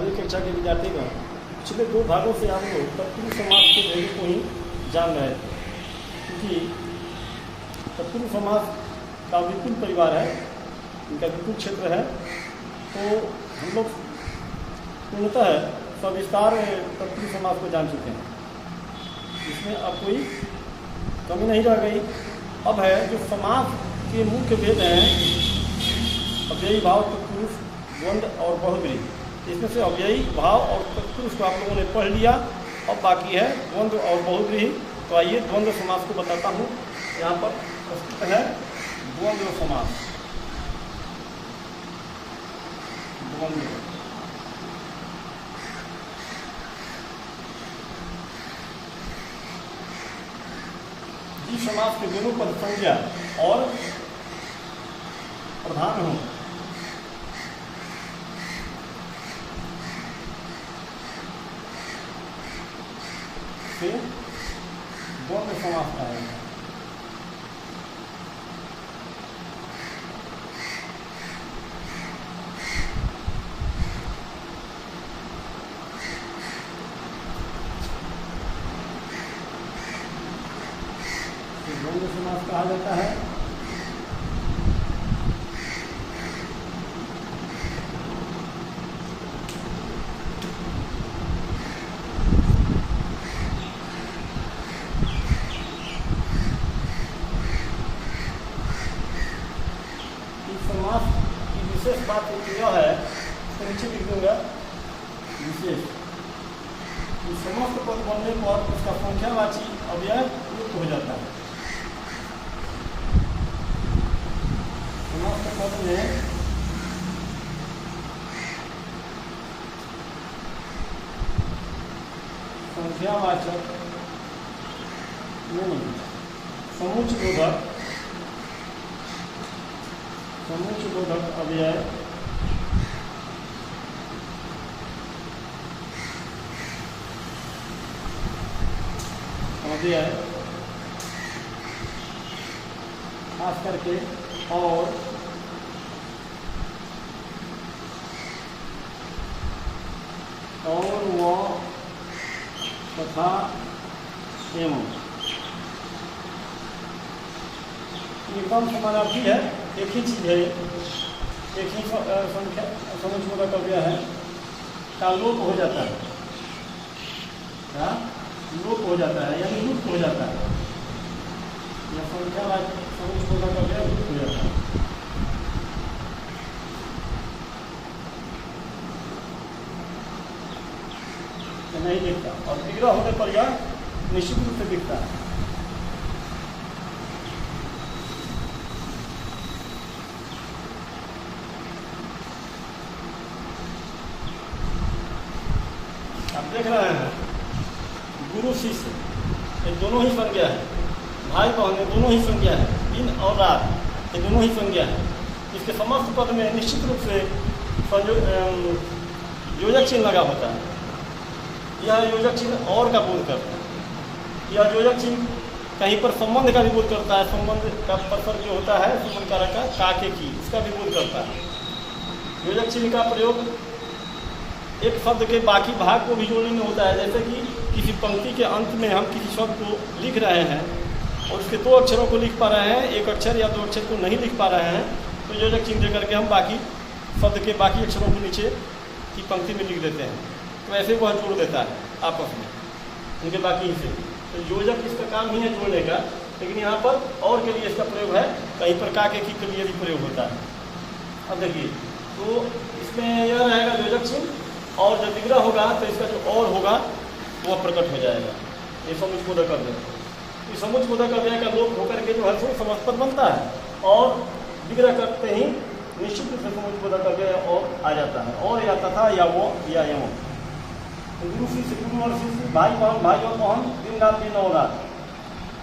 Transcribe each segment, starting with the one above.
नवी कक्षा के विद्यार्थीगण, पिछले 2 भागों से आप लोग तत्पुरुष समास के भेदों को ही जान रहे थे, क्योंकि तत्पुरुष समास का विपुल परिवार है, इनका विपुल क्षेत्र है। तो हम लोग पूर्णतः सविस्तार तत्पुरुष समास को जान चुके हैं, इसमें अब कोई कमी नहीं रह गई। अब है जो समास के मुख्य भेद हैं, अव्ययी भाव, तत्पुरुष, द्वंद्व और बहुब्रीहि। इसमें से अव्ययी भाव और तत्पुरुष को आप लोगों ने पढ़ लिया। अब बाकी है द्वंद्व और बहुब्रीहि। तो आइए द्वंद्व समास को बताता हूँ। यहाँ पर प्रस्तुत है द्वंद्व समास। द्वंद्व जिस समास के दोनों पद संज्ञा और प्रधान हो, से द्वंद्व समास का है। द्वंद्व समास कहा जाता है। इस समास की विशेष बात यह है, तो नीचे लिख दूंगा विशेष, कि समस्त पद बनने पर उसका संख्यावाची अव्यय लुप्त हो जाता है। समस्त पद में संख्यावाचक नहीं, समुच्चयबोधक अव्यय खास करके और व तथा एवं एकदम समानार्थी है, एक ही चीज है, एक ही संख्या समुच्चयबोधक अव्यय है का लोप हो जाता है, लोप हो जाता है यानी लुप्त हो जाता है। यह संख्या समुच्चयबोधक अव्यय लुप्त हो जाता है। नहीं दिखता और विग्रह होने पर यह निश्चित रूप से दिखता है। आप देख रहे हैं गुरु शिष्य ये दोनों ही संज्ञा है, भाई बहन ये दोनों ही संज्ञा है, दिन और रात ये दोनों ही संज्ञा है। इसके समस्त पद में निश्चित रूप से योजक चिन्ह लगा होता है। यह योजक चिन्ह और का बोध करता है। यह योजक चिन्ह कहीं पर संबंध का भी बोध करता है, संबंध का परसर जो होता है संबंध कारक का काके की, इसका भी बोध करता है। योजक चिन्ह का प्रयोग एक शब्द के बाकी भाग को भी जोड़ने में होता है। जैसे कि किसी पंक्ति के अंत में हम किसी शब्द को लिख रहे हैं और उसके 2 अक्षरों को लिख पा रहे हैं, एक अक्षर या 2 अक्षर को नहीं लिख पा रहे हैं, तो योजक चिन्ह दे करके हम बाकी शब्द के बाकी अक्षरों को नीचे की पंक्ति में लिख देते हैं। तो ऐसे वह जोड़ देता है आपस में उनके बाकी हिस्से। तो योजक इसका काम ही है जोड़ने का, लेकिन यहाँ पर और के लिए इसका प्रयोग है, कहीं पर काके की के लिए भी प्रयोग होता है। अब देखिए तो इसमें यह रहेगा योजक चिन्ह, और जब विग्रह होगा तो इसका जो और होगा वह प्रकट हो जाएगा। ये समुच्चयबोधक अव्यय, इस समुच्चयबोधक अव्यय का लोप होकर के जो है सो समास पद बनता है, और विग्रह करते ही निश्चित रूप से समुच्चयबोधक अव्यय और आ जाता है, और या तथा या वो या एवं। गुरु शिष्य, गुरु और शिष्य, भाई और बहन, दिन रात दिन और रात।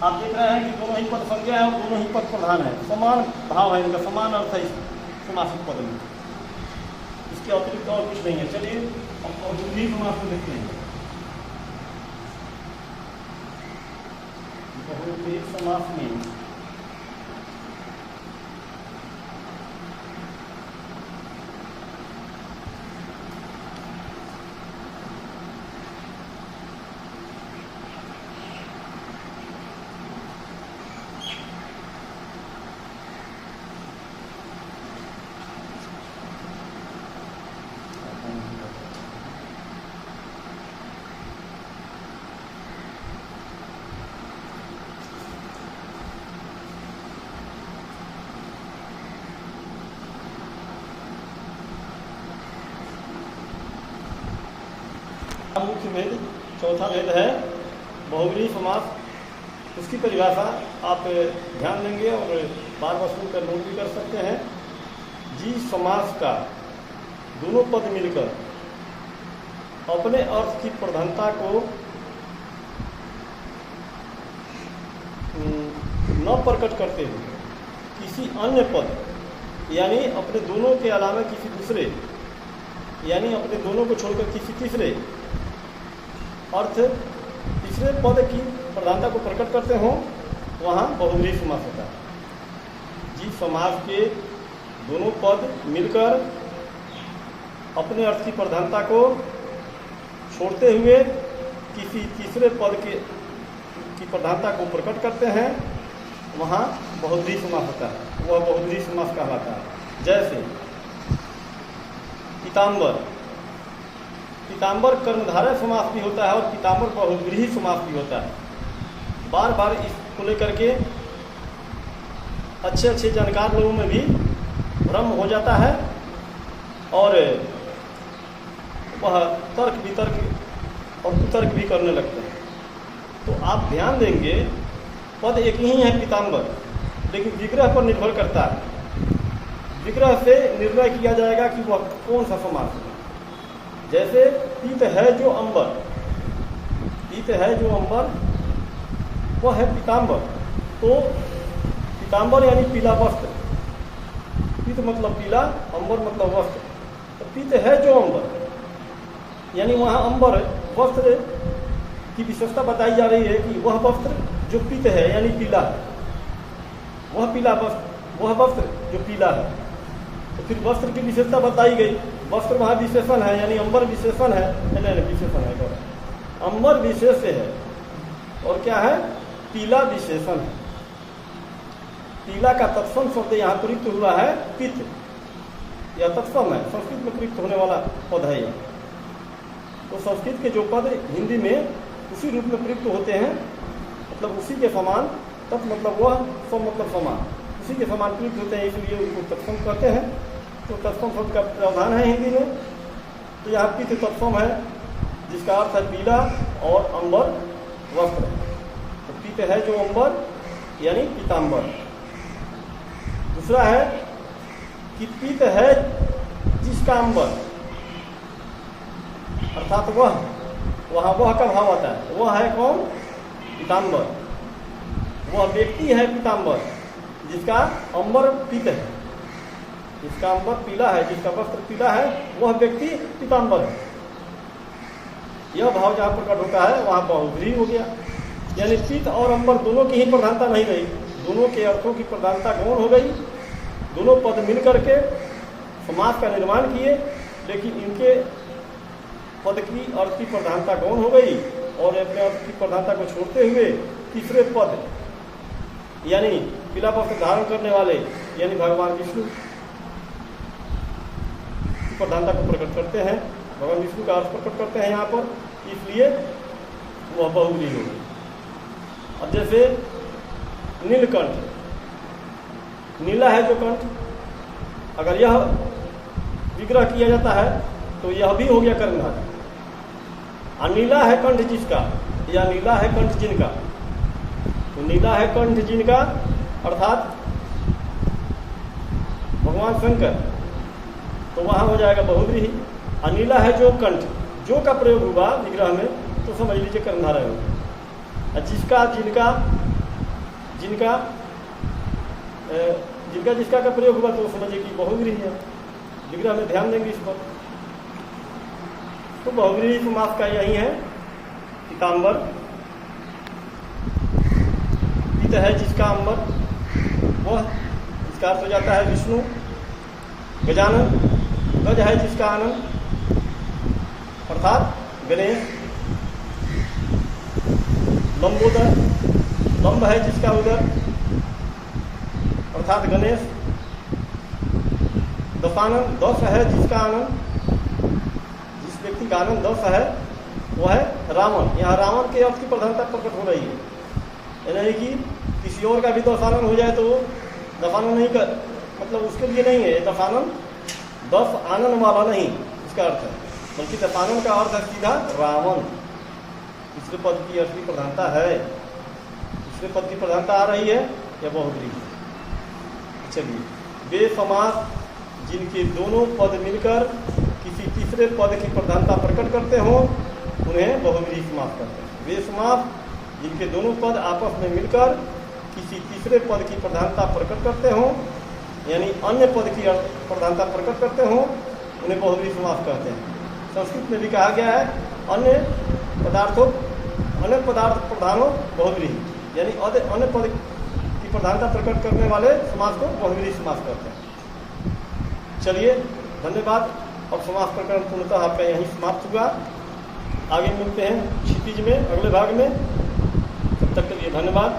आप देख रहे हैं कि दोनों ही पद संज्ञा है और दोनों ही पद प्रधान है, समान भाव है इनका, समान अर्थ है इस समासिक पद में, इसके अतिरिक्त और कुछ नहीं है। चलिए अब बहुब्रीहि समास को देखते हैं। बहुब्रीहि समास में मुख्य भेद। चौथा भेद है बहुव्रीहि समास। उसकी परिभाषा आप ध्यान देंगे और बार बार सुनकर नोट भी कर सकते हैं। जिस समास का दोनों पद मिलकर अपने अर्थ की प्रधानता को न प्रकट करते हुए किसी अन्य पद यानी अपने दोनों के अलावा किसी दूसरे यानी अपने दोनों को छोड़कर किसी तीसरे अर्थ तीसरे पद की प्रधानता को प्रकट करते हों, वहाँ बहुव्रीहि समास होता है। जिस समास के दोनों पद मिलकर अपने अर्थ की प्रधानता को छोड़ते हुए किसी तीसरे पद की प्रधानता को प्रकट करते हैं, वहाँ बहुव्रीहि समास होता है। वह बहुव्रीहि समास कहलाता है। जैसे पीताम्बर, पीताम्बर कर्मधारय समास भी होता है और पीताम्बर बहुव्रीहि समास भी होता है। बार बार इसको लेकर के अच्छे अच्छे जानकार लोगों में भी भ्रम हो जाता है और वह तर्क वितर्क और कुतर्क भी करने लगते हैं। तो आप ध्यान देंगे, पद एक ही है पीताम्बर, लेकिन विग्रह पर निर्भर करता है। विग्रह से निर्णय किया जाएगा कि वह कौन सा समास है। जैसे पीत है जो अंबर, पीत है जो अंबर वह है पीताम्बर। तो पीताम्बर यानी पीला वस्त्र, पीत मतलब पीला, अंबर मतलब वस्त्र। तो पीत है जो अंबर यानी वहाँ अंबर वस्त्र की विशेषता बताई जा रही है कि वह वस्त्र जो पीत है यानी पीला है, वह पीला वस्त्र, वह वस्त्र जो पीला है। तो फिर वस्त्र की विशेषता बताई गई। वस्त्र वहाँ विशेषण है यानी अंबर विशेषण है, नहीं विशेषण है, अंबर विशेष है और क्या है, पीला विशेषण है। पीला का तत्सम शब्द यहाँ प्रयुक्त हुआ है पित, यह तत्सम है, संस्कृत में प्रयुक्त होने वाला पद है यह। तो संस्कृत के जो पद हिंदी में उसी रूप में प्रयुक्त होते हैं, मतलब उसी के समान, तत् मतलब वह, सम मतलब समान, उसी के समान प्रयुक्त होते हैं, इसलिए उनको तत्सम कहते हैं। तो तत्सम शब्द का प्रावधान है हिंदी में। तो यहाँ पित तत्सम है जिसका अर्थ है पीला और अंबर वस्त्र। तो पीत है जो अंबर यानी पीताम्बर। दूसरा है कि पीत है जिसका अंबर, अर्थात वह, वहाँ वह का भाव आता है। वह है कौन, पीताम्बर। वह व्यक्ति है पीताम्बर जिसका अंबर पीत है, जिसका अंबर पीला है, जिसका वस्त्र पीला है, वह व्यक्ति पीताम्बर है। यह भाव जहाँ प्रकट होता है वहाँ बहुव्रीहि हो गया। यानी पीत और अंबर दोनों की ही प्रधानता नहीं रही, दोनों के अर्थों की प्रधानता गौण हो गई। दोनों पद मिल करके समास का निर्माण किए, लेकिन इनके पद की अर्थ की प्रधानता गौण हो गई और अपने अर्थ की प्रधानता को छोड़ते हुए तीसरे पद यानी पीला वस्त्र धारण करने वाले यानी भगवान विष्णु की प्रधानता को प्रकट करते हैं। भगवान विष्णु का अर्थ प्रकट करते हैं यहाँ पर, इसलिए वह बहुव्रीहि हो गई। अब जैसे नीलकंठ, नीला है जो कंठ, अगर यह विग्रह किया जाता है तो यह भी हो गया कर्मधारय। अनीला है कंठ जिसका, या नीला है कंठ जिनका। तो नीला है कंठ जिनका अर्थात भगवान शंकर, तो वहाँ हो जाएगा बहुव्रीहि। अनीला है जो कंठ, जो का प्रयोग हुआ विग्रह में तो समझ लीजिए कर्मधारय होगा। जिसका जिनका जिनका जिनका जिसका का प्रयोग हुआ तो समझिए कि बहुव्रीहि है। विग्रह में ध्यान देंगे इस पर। तो बहुव्रीहि समास का यही है, पीताम्बर, पीत है जिसका अंबर, वह जिसका अर्थ हो जाता है विष्णु। गजानन, गज है जिसका आनंद अर्थात गणेश। लंबोदर, लंब है जिसका उदर अर्थात गणेश। दशानंद, दस है जिसका आनंद, जिस व्यक्ति का आनंद दस है वह है रावण। यहाँ रावण के अर्थ की प्रधानता प्रकट हो रही है, यानी कि किसी और का भी दशानंद हो जाए तो वो दशानंद नहीं कर, मतलब उसके लिए नहीं है दशानंद, दस आनंद वाला नहीं, इसका अर्थ है। बल्कि दशानन का अर्थ है सीधा रावण। तीसरे पद की असली प्रधानता है, तीसरे पद की प्रधानता आ रही है या बहुब्रीहि। चलिए, वे समास जिनके दोनों पद मिलकर किसी तीसरे पद की प्रधानता प्रकट करते हों उन्हें बहुब्रीहि समास कहते हैं। वे समास जिनके दोनों पद आपस में मिलकर किसी तीसरे पद की प्रधानता प्रकट करते हों, यानी अन्य पद की प्रधानता प्रकट करते हों, उन्हें बहुब्रीहि समास कहते हैं। संस्कृत में भी कहा गया है अन्य पदार्थ प्रधानों बहुब्रीहि, यानी अन्य पद की प्रधानता प्रकट करने वाले समास को बहुब्रीहि समास कहते हैं। चलिए, धन्यवाद। अब समास प्रकरण पूर्णतः आपका यहीं समाप्त हुआ। आगे मिलते हैं क्षितिज में, अगले भाग में। तब तक के लिए धन्यवाद।